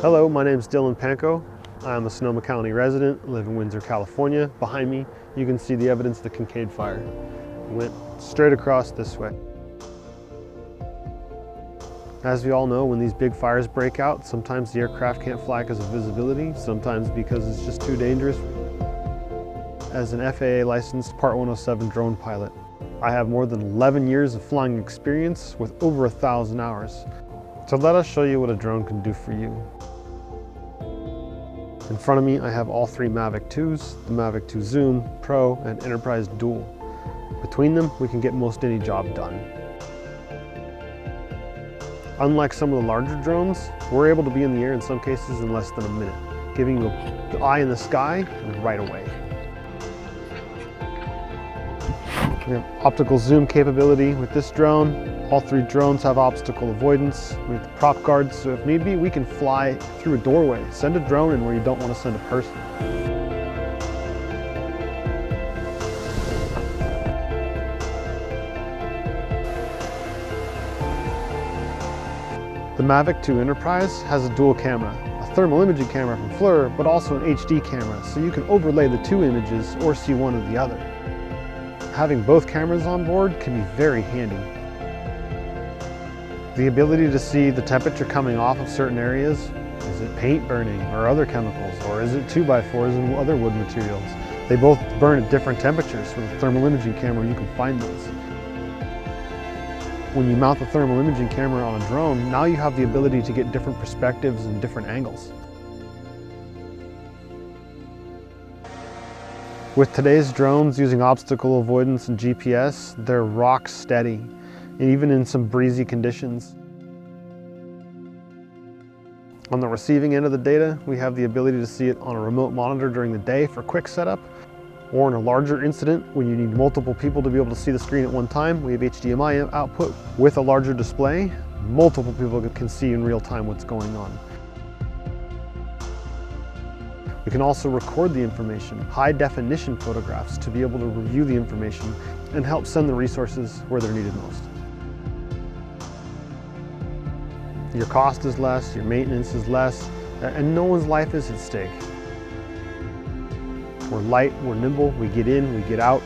Hello, my name is Dylan Panko. I'm a Sonoma County resident, live in Windsor, California. Behind me, you can see the evidence of the Kincaid fire. It went straight across this way. As we all know, when these big fires break out, sometimes the aircraft can't fly because of visibility, sometimes because it's just too dangerous. As an FAA licensed Part 107 drone pilot, I have more than 11 years of flying experience with over 1,000 hours. So let us show you what a drone can do for you. In front of me, I have all three Mavic 2s, the Mavic 2 Zoom, Pro, and Enterprise Dual. Between them, we can get most any job done. Unlike some of the larger drones, we're able to be in the air in some cases in less than a minute, giving you the eye in the sky right away. We have optical zoom capability with this drone. All three drones have obstacle avoidance. We have the prop guards, so if need be, we can fly through a doorway. Send a drone in where you don't want to send a person. The Mavic 2 Enterprise has a dual camera, a thermal imaging camera from FLIR, but also an HD camera, so you can overlay the two images or see one or the other. Having both cameras on board can be very handy. The ability to see the temperature coming off of certain areas, is it paint burning or other chemicals, or is it 2x4s and other wood materials? They both burn at different temperatures. With a thermal imaging camera, you can find those. When you mount the thermal imaging camera on a drone, now you have the ability to get different perspectives and different angles. With today's drones using obstacle avoidance and GPS, they're rock steady, and even in some breezy conditions. On the receiving end of the data, we have the ability to see it on a remote monitor during the day for quick setup, or in a larger incident when you need multiple people to be able to see the screen at one time. We have HDMI output with a larger display. Multiple people can see in real time what's going on. We can also record the information, high definition photographs, to be able to review the information and help send the resources where they're needed most. Your cost is less, your maintenance is less, and no one's life is at stake. We're light, we're nimble, we get in, we get out,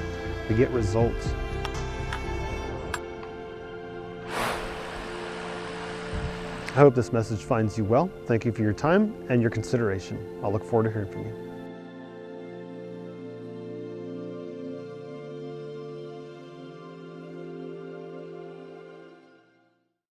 we get results. I hope this message finds you well. Thank you for your time and your consideration. I'll look forward to hearing from you.